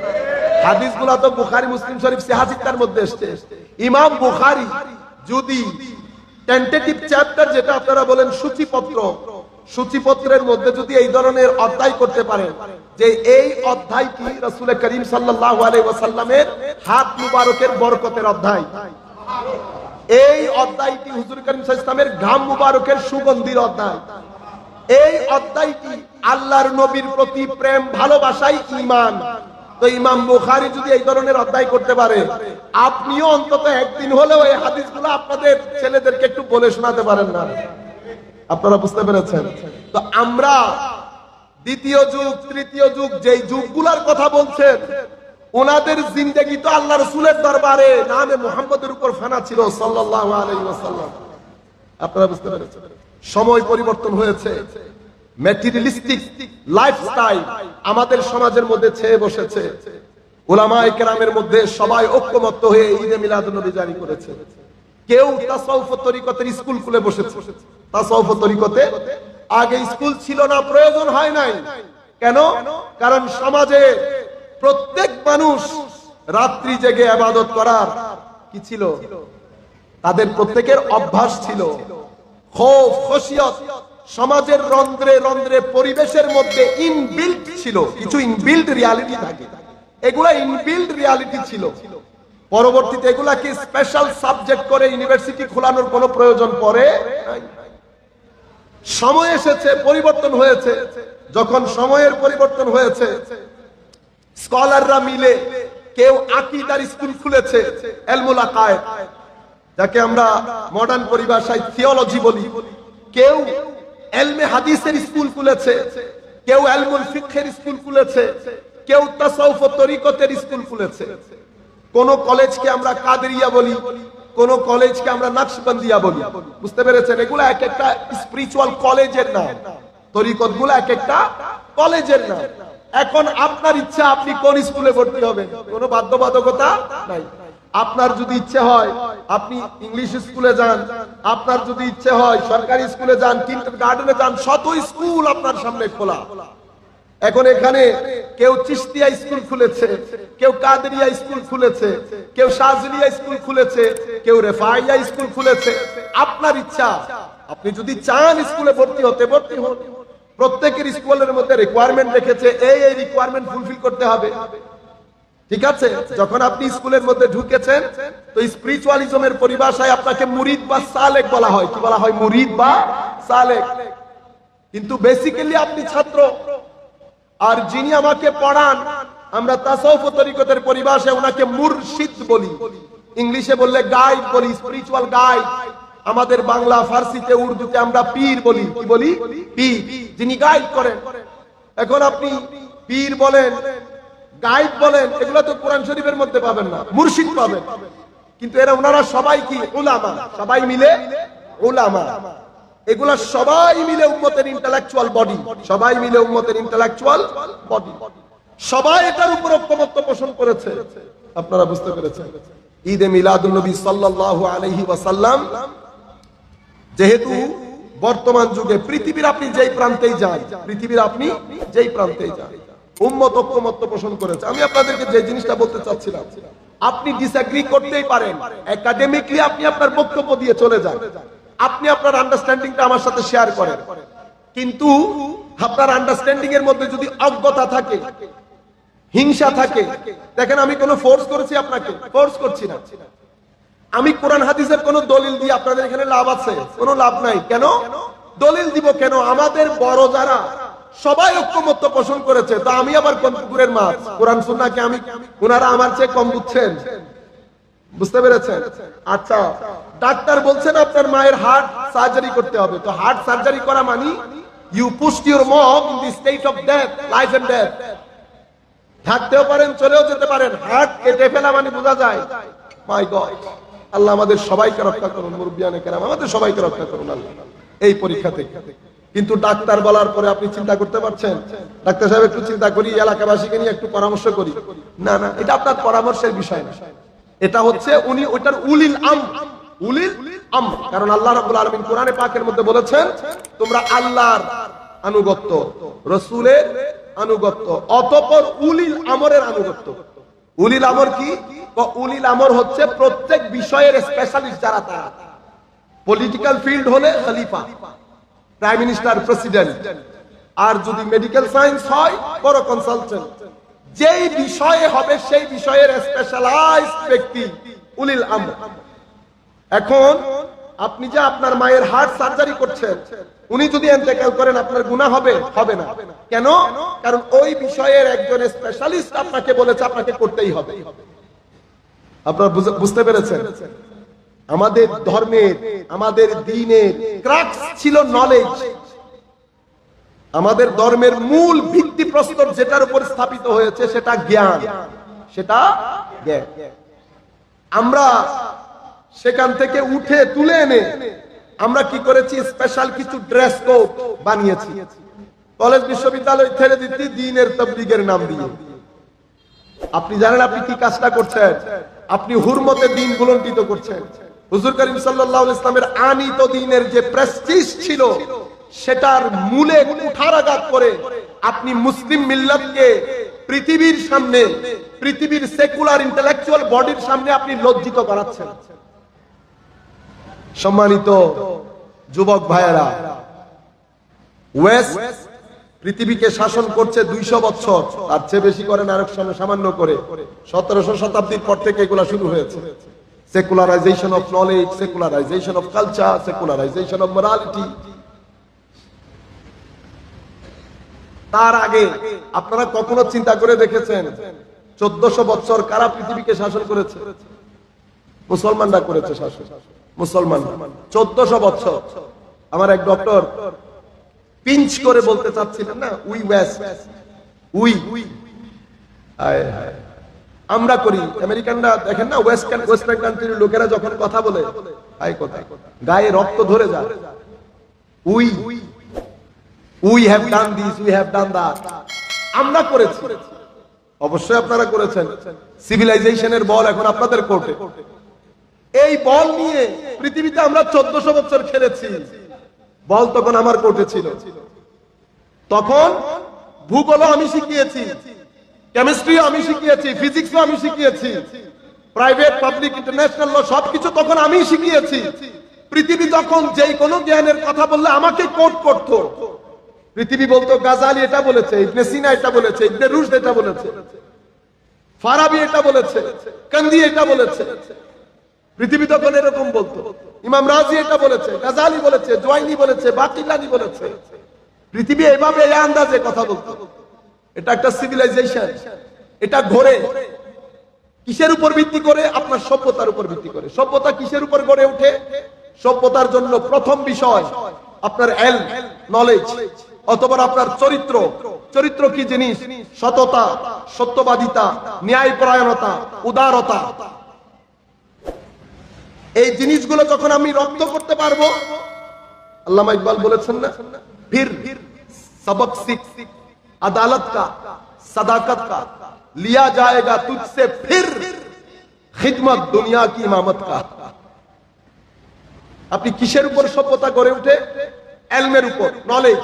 হাদিসগুলো তো বুখারী, মুসলিম শরীফ, সহিহ সিত্তার মধ্যে এসেছে। ইমাম বুখারী যদি টেন্টেটিভ চ্যাপ্টার, যেটা আপনারা বলেন সূচিপত্র, সূচিপত্রের মধ্যে যদি এই ধরনের অধ্যায় করতে পারেন যে এই অধ্যায়টি রাসূল করিম সাল্লাল্লাহু আলাইহি ওয়াসাল্লামের হাত মুবারকের বরকতের অধ্যায়, এই অধ্যায়টি হুজুর করিম সাল্লাল্লাহু আলাইহি ওয়াসাল্লামের ঘাম মুবারকের সুগন্ধির অধ্যায়, এই অধ্যায়টি আল্লাহর নবীর প্রতি প্রেম ভালোবাসাই ঈমান। তো ইমাম বুখারী যদি এই ধরনের অধ্যায় করতে পারে, আপনিও অন্তত একদিন হলেও এই হাদিসগুলো আপনাদের ছেলেদেরকে একটু বলে শোনাতে পারেন না? আপনারা বুঝতে পেরেছেন? তো আমরা দ্বিতীয় যুগ, তৃতীয় যুগ, যেই যুগগুলোর কথা বলছেন, ওনাদের জিন্দেগি তো আল্লাহ রাসূলের দরবারে নামে মুহাম্মদের উপর ফানা ছিল সাল্লাল্লাহু আলাইহি ওয়াসাল্লাম। আপনারা বুঝতে পেরেছেন? সময় পরিবর্তন হয়েছে, ম্যাটেরিয়ালিস্টিক লাইফস্টাইল আমাদের সমাজের মধ্যে ছেয়ে বসেছে। উলামায়ে কেরামের মধ্যে সবাই ঐক্যমত্য হয়ে ঈদে মিলাদুন নবী জারি করেছে। কেউ তাসাউফ তরিকতের স্কুল খুলে বসেছে। তাসাউফ তরিকতে আগে স্কুল ছিল না, প্রয়োজন হয় নাই। কেন? কারণ সমাজে প্রত্যেক মানুষ রাত্রি জেগে ইবাদত করার কি ছিল? তাদের প্রত্যেকের অভ্যাস ছিল। খৌফ, খশিয়ত সমাজের রন্ধ্রে রন্ধ্রে, পরিবেশের মধ্যে ইনবিল্ট ছিল। কিছু ইনবিল্ট রিয়ালিটি থাকে, এগুলা ইনবিল্ট রিয়ালিটি ছিল। পরবর্তীতে এগুলাকে স্পেশাল সাবজেক্ট করে ইউনিভার্সিটি খোলানোর কোনো প্রয়োজন পড়ে নাই। সময় এসেছে, পরিবর্তন হয়েছে। যখন সময়ের পরিবর্তন হয়েছে, স্কলাররা মিলে কেউ আকীদার স্কুল খুলেছে, ইলমুল আকায়েদ, যাকে আমরা মডার্ন পরিভাষায় থিওলজি বলি। কেউ ইলমে হাদিসের স্কুল খুলেছে, কেউ ইলমুল ফিকহের স্কুল খুলেছে, কেউ তাসাউফ তরিকতের স্কুল খুলেছে। কোন কলেজকে আমরা কাদেরিয়া বলি, কোন কলেজকে আমরা নকশবন্দিয়া বলি। বুঝতে পেরেছেন? এগুলো এক একটা স্পিরিচুয়াল কলেজের নাম, তরিকতগুলো এক একটা কলেজের নাম। এখন আপনার ইচ্ছা আপনি কোন স্কুলে ভর্তি হবেন, কোনো বাধ্যবাধকতা নাই। আপনার যদি ইচ্ছে হয় আপনি ইংলিশ স্কুলে যান, আপনার যদি ইচ্ছে হয় সরকারি স্কুলে যান, কিন্ডারগার্টেনে যান, শত স্কুল আপনার সামনে খোলা। এখন এখানে কেউ চিশতিয়া স্কুল খুলেছে, কেউ কাদেরিয়া স্কুল খুলেছে, কেউ শাযলিয়া স্কুল খুলেছে, কেউ রেফাইয়া স্কুল খুলেছে। আপনার ইচ্ছা, আপনি যদি চান স্কুলে ভর্তি হতে, ভর্তি হন। প্রত্যেকের স্কুলের মধ্যে রিকোয়ারমেন্ট রেখেছে, এই রিকোয়ারমেন্ট ফুলফিল করতে হবে। ঠিক আছে? যখন আপনি স্কুলের মধ্যে ঢুকেছেন, তো স্পিরিচুয়ালিজমের পরিভাষায় আপনাকে মুরিদ বা সালেক বলা হয়। কি বলা হয়? মুরিদ বা সালেক। কিন্তু বেসিক্যালি আপনি ছাত্র। আর যিনি আমাকে পড়ান, আমরা তাসাউফ তরিকতের পরিভাষায় ওনাকে মুরশিদ বলি, ইংলিশে বললে গাইড বলি, স্পিরিচুয়াল গাইড। আমাদের বাংলা, ফার্সিতে, উর্দুতে আমরা পীর বলি। কি বলি? পীর, যিনি গাইড করেন। এখন আপনি পীর বলেন, গাইড বলেন, এগুলো তো কোরআন শরীফের মধ্যে পাবেন না, মুর্শিদ পাবেন। কিন্তু এরা ওনারা সবাই কি? উলামা, সবাই মিলে উলামা। এগুলা সবাই মিলে উম্মতের ইন্টেলেকচুয়াল বডি, সবাই মিলে উম্মতের ইন্টেলেকচুয়াল বডি, সবাই এটার উপর ঐকমত্য পোষণ করেছে। আপনারা বুঝতে পেরেছেন? ঈদে মিলাদুন নবী সাল্লাল্লাহু আলাইহি ওয়াসাল্লাম যেহেতু বর্তমান যুগে পৃথিবীর আপনি যেই প্রান্তেই যান, পৃথিবীর আপনি যেই প্রান্তেই যান, উম্মত ঐকমত্য পোষণ করেছে। আমি আপনাদেরকে যে জিনিসটা বলতে চাচ্ছিলাম, আপনি ডিসএগ্রি করতেই পারেন, একাডেমিকলি আপনি আপনার বক্তব্য দিয়ে চলে যান, আপনি আপনার আন্ডারস্ট্যান্ডিংটা আমার সাথে শেয়ার করেন, কিন্তু আপনার আন্ডারস্ট্যান্ডিং এর মধ্যে যদি অজ্ঞতা থাকে, হিংসা থাকে, দেখেন আমি কোনো ফোর্স করেছি আপনাকে? ফোর্স করছি না। আমি কোরআন হাদিসের কোন দলিল দিয়ে আপনাদের এখানে লাভ আছে? কোনো লাভ নাই। কেন দলিল দিব? কেন আমাদের বড় যারা সবাই ঐকমত্য পোষণ করেছে, তো আমি আবার কোন পুকুরের মাছ? কোরআন সুন্নাহকে আমি ওনারা আমার চেয়ে কম বুঝছেন? বুঝতে পেরেছেন? আচ্ছা, ডাক্তার বলছেন আপনার মায়ের হার্ট সার্জারি করতে হবে, তো হার্ট সার্জারি করা মানে you pushed your mom in the state of death, life and death. থাকতেও পারেন, চলেও যেতে পারেন, হার্ট কেটে ফেলা মানে বোঝা যায়। মাই গড, আল্লাহ আমাদের সবাইকে রক্ষা করুন, মুরব্বিয়ানে কেরাম আমাদের সবাইকে রক্ষা করুন আল্লাহ এই পরীক্ষা থেকে। কিন্তু ডাক্তার বলার পরে আপনি চিন্তা করতে পারছেন, ডাক্তার সাহেব একটু চিন্তা করি, এলাকাবাসীকে নিয়ে একটু পরামর্শ করি? না না, এটা আপনার পরামর্শের বিষয় না, এটা হচ্ছে উনি ওটার উলিল আমর, উলিল আমর। কারণ আল্লাহ রাব্বুল আলামিন কোরআনে পাকের মধ্যে বলেছেন, তোমরা আল্লাহর আনুগত্য, রাসূলের আনুগত্য, অতঃপর উলিল আমরের আনুগত্য। উলিল আমর কি? উলিল আমর হচ্ছে প্রত্যেক বিষয়ের স্পেশালিস্ট যারা, তারা পলিটিক্যাল ফিল্ড হলে খলিফা, প্রাইম মিনিস্টার, প্রেসিডেন্ট, আর যদি মেডিকেল সায়েন্স হয় বড় কনসালটেন্ট, যেই বিষয়ে হবে সেই বিষয়ের স্পেশালাইজড ব্যক্তি উলিল আমর। এখন আপনি যে আপনার মায়ের হার্ট সার্জারি করছেন, উনি যদি ইন্তেকাল করেন আপনার গুনাহ হবে? হবে না। কেন? কারণ ওই বিষয়ের একজন স্পেশালিস্ট আপনাকে বলেছে আপনাকে করতেই হবে। আপনারা বুঝতে পেরেছেন? আমাদের ধর্মের, আমাদের দ্বীনের ক্রাক্স ছিল নলেজ। আমাদের ধর্মের মূল ভিত্তিপ্রস্তর যেটার উপর স্থাপিত হয়েছে সেটা জ্ঞান, সেটা জ্ঞান। আমরা সেখান থেকে উঠে তুলে এনে আমরা কি করেছি? স্পেশাল কিছু ড্রেস কোড বানিয়েছি, কলেজ বিশ্ববিদ্যালয় ছেড়ে দিচ্ছি দ্বীনের তাবলীগের নাম দিয়ে। আপনি জানেন আপনি কি কাজটা করছেন? আপনি হুরমতে দ্বীন গুলণ্ঠিত করছেন। হুজুর করিম সাল্লাল্লাহু আলাইহি ওয়াসাল্লামের আনিত দ্বীনের যে প্রেস্টিজ ছিল সেটার মূলে কুঠারাঘাত করে আপনি মুসলিম মিল্লাতকে পৃথিবীর সামনে, পৃথিবীর সেকুলার ইন্টেলেকচুয়াল বডির সামনে আপনি লজ্জিত করাচ্ছেন। সম্মানিত যুবক ভাইয়েরা, ওয়েস্ট পৃথিবীকে শাসন করছে 200 বছর, তার চেয়ে বেশি করেন আরেক সামান্য করে। 1700 শতাব্দীর পর থেকে এগুলা শুরু হয়েছে। Secularisation of knowledge, secularisation of culture, secularisation of morality. তার আগে আপনারা কখনো চিন্তা করে দেখেছেন 1400 বছর কারা পৃথিবীকে শাসন করেছে? মুসলমানরা করেছে শাসন, মুসলমান। 1400 বছর। আমার এক ডক্টর পিঞ্চ করে বলতে চাচ্ছিলেন না, উই ওয়েস্ট, উই আমরা করি। আমেরিকানরা দেখেন না, ওয়েস্টার্ন কান্ট্রির লোকেরা যখন কথা বলে আই কথা গায়ে রক্ত ধরে যায়। We have done this, we have done that. আমরা করেছি, অবশ্যই আপনারা করেছেন। সিভিলাইজেশনের বল এখন আপনাদের কোর্টে। এই বল নিয়ে পৃথিবীতে আমরা 1400 বছর খেলেছি। বল তখন আমার কোর্টে ছিল। তখন ভূগোল আমি শিখিয়েছি, কেমিস্ট্রি আমি শিখিয়েছি, ফিজিক্স আমি শিখিয়েছি, প্রাইভেট, পাবলিক, ইন্টারন্যাশনাল ল সবকিছু তখন আমি শিখিয়েছি। পৃথিবী তখন যেই কোনো জ্ঞানের কথা বললে আমাকে কোট করত। পৃথিবী বলতো গাজালি এটা বলেছে, ইবনে সিনা এটা বলেছে, ইবনে রুশদ এটা বলেছে, ফারাবি এটা বলেছে, কান্দি এটা বলেছে। পৃথিবী তখন এরকম বলতো। ইমাম রাজি এটা বলেছে, গাজালি বলেছে, জুয়াইনি বলেছে, বাকিলানি বলেছে। পৃথিবী এভাবে এই আন্দাজে কথা বলতো। এটা একটা সিভিলাইজেশন। এটা ঘোরে কিসের উপর ভিত্তি করে? আপনার সভ্যতার উপর ভিত্তি করে। সভ্যতা কিসের উপর গড়ে ওঠে? সভ্যতার জন্য প্রথম বিষয় আপনার নলেজ, অথবা আপনার চরিত্র। চরিত্র কি জিনিস? সততা, সত্যবাদিতা, ন্যায়পরায়ণতা, উদারতা। এই জিনিসগুলো যখন আমি রপ্ত করতে পারবো, আল্লামা ইকবাল বলেছেন না, ফির सबक सीख अदालत का सदाकत का लिया जाएगा तुझसे फिर खिदमत दुनिया की इमामत का। আপনি কিসের উপর সভ্যতা গড়ে ওঠে? এলমের উপর, নলেজ,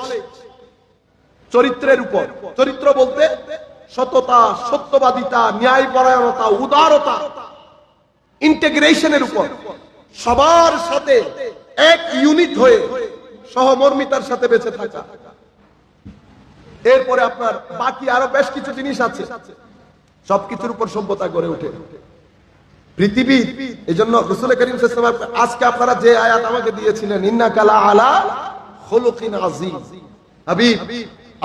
চরিত্রের উপর। চরিত্র বলতে সততা, সত্যবাদিতা, ন্যায়পরায়ণতা, উদারতা, ইন্টিগ্রেশনের উপর, সবার সাথে এক ইউনিট হয়ে সহমর্মিতার সাথে বেঁচে থাকা। এরপরে আপনার বাকি আরো বেশ কিছু জিনিস আছে, সবকিছুর উপর সভ্যতা গড়ে ওঠে পৃথিবীর। এই জন্য রাসূল করিম সাল্লাল্লাহু আলাইহি ওয়াসাল্লাম আজকে আপনারা যে আয়াত আমাকে দিয়েছিলেন, ইন্নাকা লা আলা খুলুকিন আযীম, হাবিব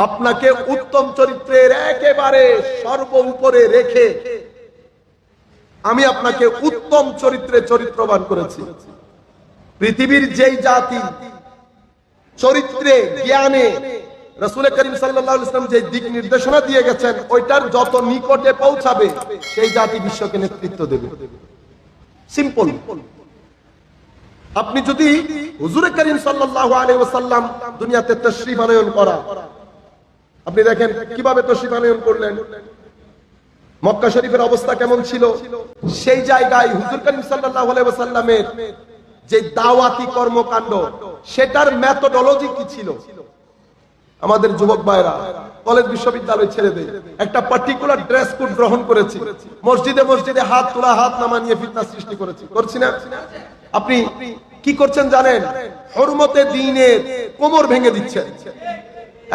আপনাকে উত্তম চরিত্রের একেবারে সর্ব উপরে রেখে আমি আপনাকে উত্তম চরিত্রে চরিত্রবান করেছি। পৃথিবীর যেই জাতি চরিত্রে, জ্ঞানে রাসূল করিম সাল্লাল্লাহু আলাইহি ওয়াসাল্লাম যে দিক নির্দেশনা দিয়ে গেছেন, ওইটার যত নিকটে পৌঁছাবে সেই জাতি বিশ্বকে নেতৃত্ব দেবে। সিম্পল। আপনি যদি হুজুর করিম সাল্লাল্লাহু আলাইহি ওয়াসাল্লাম দুনিয়াতে তাশরীফ আনয়ন করা, আপনি দেখেন কিভাবে তাশরীফ আনয়ন করলেন, মক্কা শরীফের অবস্থা কেমন ছিল, সেই জায়গায় হুজুর করিম সাল্লাল্লাহু আলাইহি ওয়াসাল্লামের যে দাওয়াতি কর্মকাণ্ড, সেটার মেথোডোলজি কি ছিল। আমাদের যুবক ভাইরা কলেজ বিশ্ববিদ্যালয় ছেড়ে দেয়, একটা পার্টিকুলার ড্রেস কোড গ্রহণ করেছি, মসজিদে মসজিদে হাত তোলা, হাত নামা নিয়ে ফিতনা সৃষ্টি করেছি, করছি না? আপনি কি করছেন জানেন? হুরমতে দ্বীনের কোমর ভেঙে দিচ্ছেন।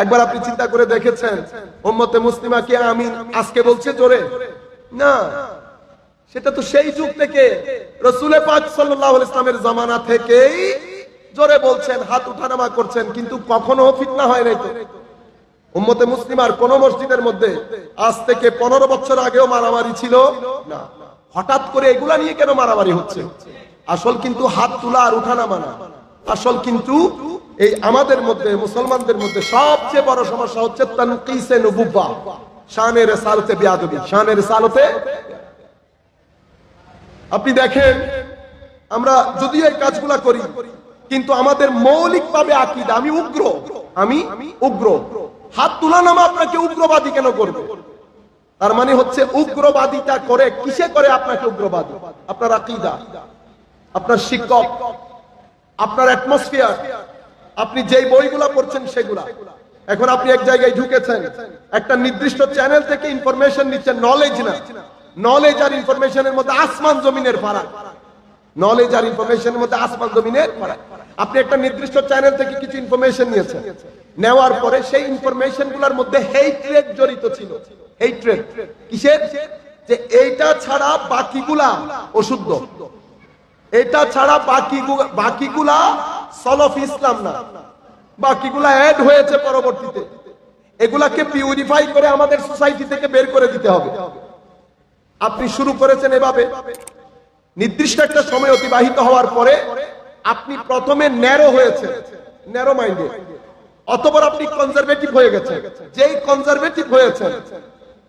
একবার আপনি চিন্তা করে দেখেছেন উম্মতে মুসলিমা কি আমিন আজকে বলছে জোরে? না, সেটা তো সেই যুগ থেকে রাসূল পাক সাল্লাল্লাহু আলাইহি ওয়াসাল্লামের জামানা থেকেই জোরে বলছেন, হাত উঠানামা করছেন, কিন্তু কখনো ফিতনা হয় নাই। তো উম্মতে মুসলিমার কোন মসজিদের মধ্যে আজ থেকে 15 বছর আগেও মারামারি ছিল না। হঠাৎ করে এগুলা নিয়ে কেন মারামারি হচ্ছে? আসল কিন্তু হাত তোলা আর উঠানামা না, আসল কিন্তু এই আমাদের মধ্যে, মুসলমানদের মধ্যে সবচেয়ে বড় সমস্যা হচ্ছে তানকিসে নবুওয়া, শানে রিসালাতে বিয়াদবি, শানে রিসালাতে। আপনি দেখেন আমরা যদি এই কাজগুলা করি, কিন্তু আমাদের মৌলিকভাবে আকীদা, আমি উগ্র, আমি উগ্র, হাত তোলা নামা আপনাকে উগ্রবাদী কেন করবে? তার মানে হচ্ছে উগ্রবাদীটা করে কিসে করে আপনাকে উগ্রবাদী? আপনার আকীদা, আপনার শিক্ষক, আপনার অ্যাটমসফিয়ার, আপনি যেই বইগুলা পড়ছেন সেগুলা। এখন আপনি এক জায়গায় ঢুকেছেন, একটা নির্দিষ্ট চ্যানেল থেকে ইনফরমেশন নিচ্ছেন, নলেজ না, নলেজ আর ইনফরমেশনের মধ্যে আসমান জমিনের ফারাক, নলেজ আর ইনফরমেশনের মধ্যে আসমান জমিনের ফারাক। আপনি একটা নির্দিষ্ট চ্যানেল থেকে কিছু ইনফরমেশন নিয়েছেন, নেওয়ার পরে সেই ইনফরমেশন গুলোর মধ্যে হেট্রেড জড়িত ছিল। হেট্রেড কিসের? যে এইটা ছাড়া বাকিগুলা অশুদ্ধ, এটা ছাড়া বাকিগুলা সলফ ইসলাম না, বাকিগুলা অ্যাড হয়েছে পরবর্তীতে, এগুলাকে পিউরিফাই করে আমাদের সোসাইটি থেকে বের করে দিতে হবে। আপনি শুরু করেছেন এভাবে, নির্দিষ্ট একটা সময় অতিবাহিত হওয়ার পরে আপনি প্রথমে ন্যারো হয়েছে, ন্যারো মাইন্ডে, অতঃপর আপনি কনজারভেটিভ হয়ে গেছেন। যেই কনজারভেটিভ হয়েছেন,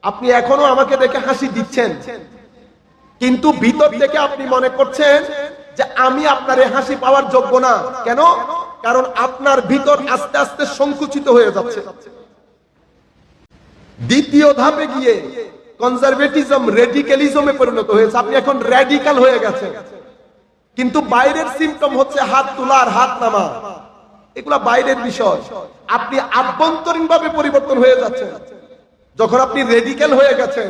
আপনি এখনো আমাকে দেখে হাসি দিচ্ছেন, কিন্তু ভিতর থেকে আপনি মনে করছেন যে আমি আপনার এই হাসি পাওয়ার যোগ্য না। কেন? কারণ আপনার ভিতর আস্তে আস্তে সংকুচিত হয়ে যাচ্ছে। দ্বিতীয় ধাপে গিয়ে কনজারভেটিজম রেডিক্যালিজমে পরিণত হয়েছে, আপনি এখন র্যাডিক্যাল হয়ে গেছেন। কিন্তু বাইরের সিম্পটম হচ্ছে হাত তোলা আর হাত নামা, এগুলা বাইরের বিষয়। আপনি আভ্যন্তরীণ ভাবে পরিবর্তন হয়ে যাচ্ছেন। যখন আপনি রেডিক্যাল হয়ে গেছেন,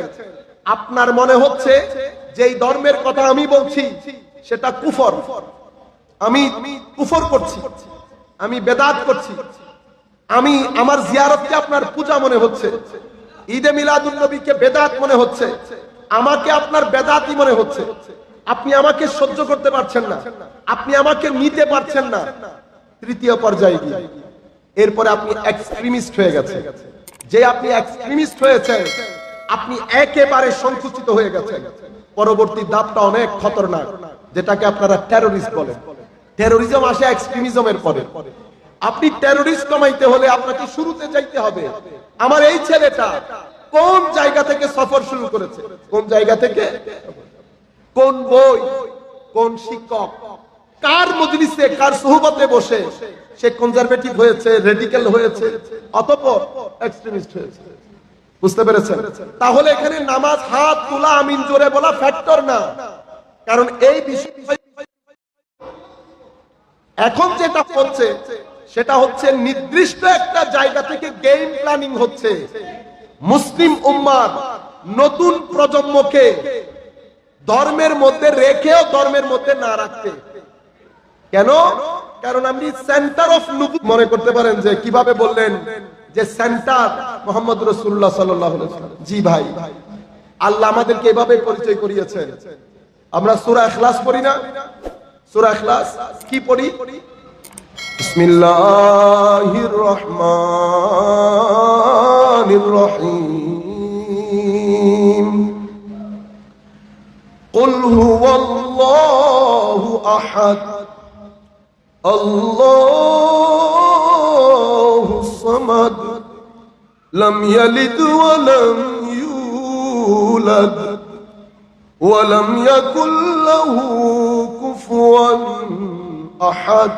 আপনার মনে হচ্ছে যে এই ধর্মের কথা আমি বলছি সেটা কুফর, আমি কুফর করছি, আমি বেদাত করছি, আমি আমার জিয়ারতকে আপনার পূজা মনে হচ্ছে, ঈদে মিলাদুন নবীকে বেদাত মনে হচ্ছে, আমাকে আপনার বেদাতি মনে হচ্ছে। আপনি আমাকে সহ্য করতে পারছেন না, আপনি আমাকে নিতে পারছেন না। তৃতীয় পর্যায়ে গিয়ে এরপরে আপনি এক্সট্রিমিস্ট হয়ে গেছেন। যে আপনি এক্সট্রিমিস্ট হয়েছেন, আপনি একেবারে সংকুচিত হয়ে গেছেন। পরবর্তী ধাপটা অনেক খতরনাক, যেটাকে আপনারা টেরোরিস্ট বলেন। টেরোরিজম আসে এক্সট্রিমিজমের পরে। আপনি টেরোরিস্ট কমাইতে হলে আপনাকে শুরুতে যাইতে হবে, আমার এই ছেলেটা কোন জায়গা থেকে সফর শুরু করেছে, কোন জায়গা থেকে, কোন বই, কোন শিক্ষক, কার মজলিসে কার সুহবতে বসে সে কনজারভেটিভ হয়েছে, রেডিক্যাল হয়েছে, অতঃপর এক্সট্রিমিস্ট হয়েছে। বুঝতে পেরেছেন? তাহলে এখানে নামাজ হাত তোলা আমিন জোরে বলা ফ্যাক্টর না, কারণ এই বিষয় এখন যেটা হচ্ছে সেটা হচ্ছে নির্দিষ্ট একটা জায়গা থেকে গেম প্ল্যানিং হচ্ছে মুসলিম উম্মার নতুন প্রজন্মকে ধর্মের মধ্যে রেখেও ধর্মের মধ্যে না রাখতে। কেন? কারণ আপনি সেন্টার অফ নবুয়ত মনে করতে পারেন যে কিভাবে বললেন যে সেন্টার মুহাম্মদ রাসূলুল্লাহ সাল্লাল্লাহু আলাইহি ওয়াসাল্লাম। জি ভাই, আল্লাহ আমাদেরকে এভাবে পরিচয় করিয়েছেন। আমরা সূরা ইখলাস পড়ি না? সূরা ইখলাস কি পড়ি? বিসমিল্লাহির রহমানির রহিম। কুল হুয়াল্লাহু আহাদ আল্লাহুস সামাদ লাম ইয়ালিদ ওয়া লাম ইউলাদ ওয়া লাম ইয়াকুল লাহু কুফুয়ান আহাদ।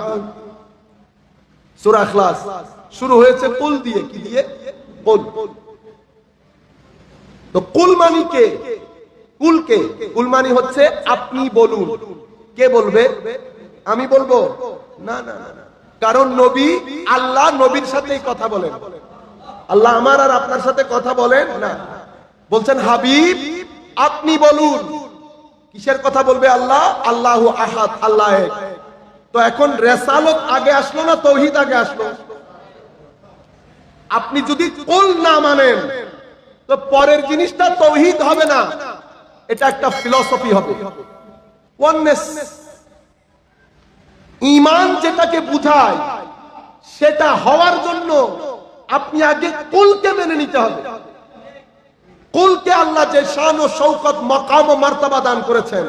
সূরা ইখলাস শুরু হয়েছে কুল দিয়ে। কি দিয়ে? কুল। তো কুল মানে কে? কুল কে? কুল মানে হচ্ছে আপনি বলুন। কে বলবে? আমি বলবো না না না, কারণ নবী আল্লাহ নবীর সাথেই কথা বলেন। আল্লাহ আমার আর আপনার সাথে কথা বলেন না। বলছেন হাবিব আপনি বলুন। কিসের কথা বলবে আল্লাহ? আল্লাহু আহাদ, আল্লাহ এক। তো এখন রিসালাত আগে আসলো না তাওহীদ আগে আসলো? আপনি যদি কুল না মানেন তো পরের জিনিসটা তাওহীদ হবে না, এটা একটা ফিলসফি হবে। ওয়াননেস, ঈমান যেটাকে বুঝায় সেটা হওয়ার জন্য আপনি আগে কুলকে মেনে নিতে হবে। কুলকে আল্লাহ যে শান ও শৌকত মাকাম ও মার্তবা দান করেছেন,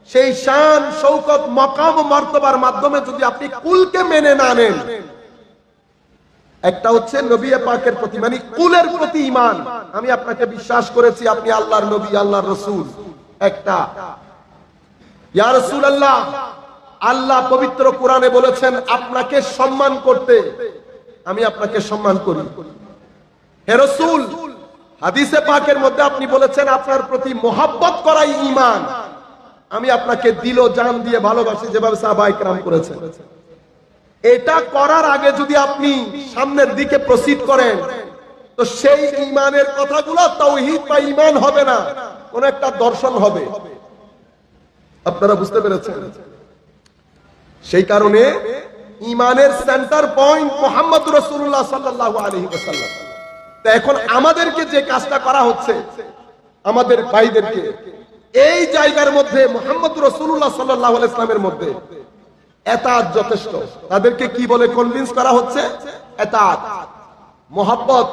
সেই শান শৌকত মাকাম ও মার্তবার মাধ্যমে যদি আপনি কুলকে মেনে না নেন, একটা হচ্ছে নবী পাকের প্রতি মানে কুলের প্রতি ঈমান, আমি আপনাকে বিশ্বাস করেছি আপনি আল্লাহর নবী, আল্লাহর রাসূল। একটা ইয়া রাসূলুল্লাহ, আল্লাহ পবিত্র কোরআনে বলেছেন আপনাকে সম্মান করতে, আমি আপনাকে সম্মান করি। হে রাসূল, হাদিসে পাকের মধ্যে আপনি বলেছেন আপনার প্রতি মুহাব্বত করাই ঈমান, আমি আপনাকে দিল জান দিয়ে ভালোবাসি, যেভাবে সাহাবায়ে কেরাম করেছেন। এটা করার আগে যদি আপনি সামনের দিকে প্রসিড করেন তো সেই ঈমানের কথাগুলো তাওহীদ বা ঈমান হবে না, কোন একটা দর্শন হবে। আপনারা বুঝতে পেরেছেন? সেই কারণে ঈমানের সেন্টার পয়েন্ট মুহাম্মদুর রাসূলুল্লাহ সাল্লাল্লাহু আলাইহি ওয়াসাল্লাম। তো এখন আমাদেরকে যে কাজটা করা হচ্ছে, আমাদের ভাইদেরকে এই জায়গার মধ্যে মুহাম্মদুর রাসূলুল্লাহ সাল্লাল্লাহু আলাইহি ওয়াসাল্লামের মধ্যে এতাত যথেষ্ট। তাদেরকে কি বলে কনভিন্স করা হচ্ছে? এতাত, মুহাব্বত,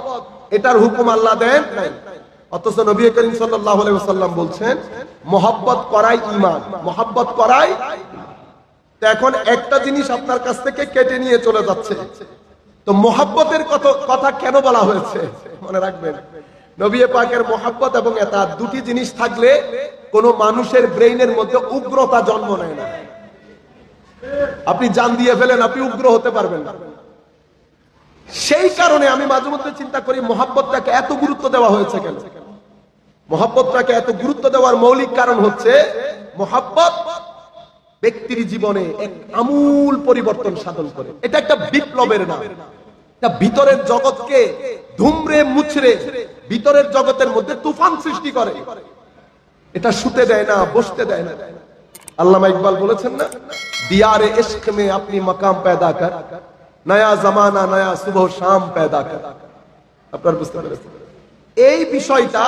এটার হুকুম আল্লাহ দেন নাই। অথচ নবী করিম সাল্লাল্লাহু আলাইহি ওয়াসাল্লাম বলছেন মুহাব্বত করাই ঈমান, মুহাব্বত করাই। তো এখন একটা জিনিস আপনার কাছ থেকে কেটে নিয়ে চলে যাচ্ছে। তো মুহাব্বতের কথা কেন বলা হয়েছে মনে রাখবেন, নবী পাকের মুহাব্বত এবং এতাত দুটি জিনিস থাকলে কোন মানুষের ব্রেইনের মধ্যে উগ্রতা জন্ম নেয় না। আপনি জান দিয়ে ফেলেন, আপনি উগ্র হতে পারবেন না। সেই কারণে আমি মাঝে মধ্যে চিন্তা করি মুহাব্বতটাকে এত গুরুত্ব দেওয়া হয়েছে কেন? মুহাব্বতটাকে এত গুরুত্ব দেওয়ার মৌলিক কারণ হচ্ছে মুহাব্বত ব্যক্তির জীবনে এক আমূল পরিবর্তন সাধন করে। এটা একটা বিপ্লবের নাম। এটা ভিতরের জগৎকে ধুমরে মুছড়ে ভিতরের জগতের মধ্যে তুফান সৃষ্টি করে। এটা শুতে দেয় না, বসতে দেয় না। আল্লামা ইকবাল বলেছেন না, দিয়ারে ইশক মে আপনি মাকাম पैदा कर, নয়া জামানা নয়া সুবহ শাম पैदा कर। আপনারা বুঝতে পেরেছেন? এই বিষয়টা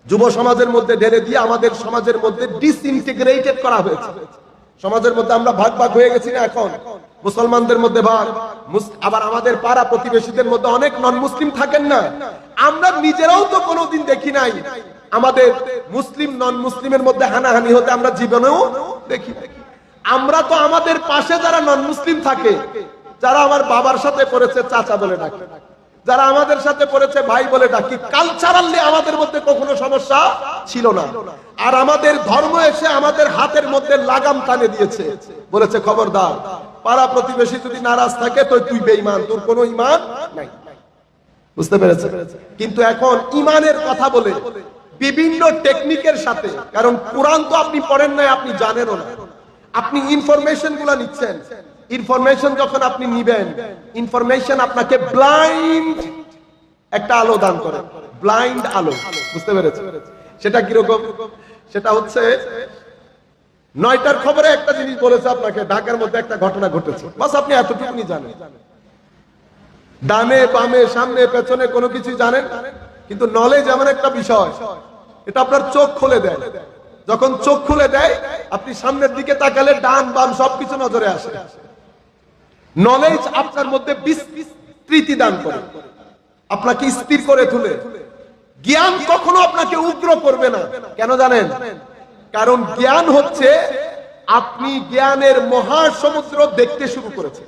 যুব সমাজের মধ্যে ঢেলে দিয়ে আমাদের সমাজের মধ্যে ডিসইন্টিগ্রেটেড করা হয়েছে। সমাজের মধ্যে আমরা ভাগ ভাগ হয়ে গেছি না এখন। মুসলমানদের মধ্যে ভাগ, আবার আমাদের পাড়া প্রতিবেশীদের মধ্যে অনেক নন মুসলিম থাকেন না। আমরা নিজেরাও তো কোনোদিন দেখি নাই আমাদের মুসলিম নন মুসলিমের মধ্যে হানাহানি হতে, আমরা জীবনেও দেখি। আমরা তো আমাদের পাশে যারা নন মুসলিম থাকে, যারা আমার বাবার সাথে পড়েছে চাচা বলে ডাকে, যারা আমাদের সাথে পড়েছে ভাই বলে ডাকি, কালচারালি আমাদের মধ্যে কখনো সমস্যা ছিল না। আর আমাদের ধর্ম এসে আমাদের হাতের মধ্যে লাগাম টানে দিয়েছে, বলেছে খবরদার, পাড়া প্রতিবেশী যদি নারাজ থাকে তো তুই বেঈমান, তোর কোনো ঈমান নাই। বুঝতে পেরেছে? কিন্তু এখন ঈমানের কথা বলে বিভিন্ন টেকনিকের সাথে, কারণ কোরআন তো আপনি পড়েন নাই, আপনি জানেনও না, আপনি ইনফরমেশন গুলা নিচ্ছেন। ইনফরমেশন যখন আপনি নিবেন, ইনফরমেশন আপনাকে ব্লাইন্ড একটা আলো দান করে, ব্লাইন্ড আলো। বুঝতে পেরেছে? সেটা কিরকম? সেটা হচ্ছে 9টার খবরে একটা জিনিস বলেছে আপনাকে, ঢাকার মধ্যে একটা ঘটনা ঘটেছে, বাস আপনি এতটুকুনি জানেন। ডানে বামে সামনে পেছনে কোনো কিছু জানেন, কিন্তু নলেজ এমন একটা বিষয়, এটা আপনার চোখ খুলে দেয়। যখন চোখ খুলে দেয়, আপনি সামনের দিকে তাকালে ডান বাম সবকিছু নজরে আসে। নলেজ আপনার মধ্যে বিস্তৃতি দান করে, আপনাকে স্থির করে তুলে। জ্ঞান কখনো আপনাকে উগ্র করবে না। কেন জানেন? কারণ জ্ঞান হচ্ছে আপনি জ্ঞানের মহাসমুদ্র দেখতে শুরু করেছেন।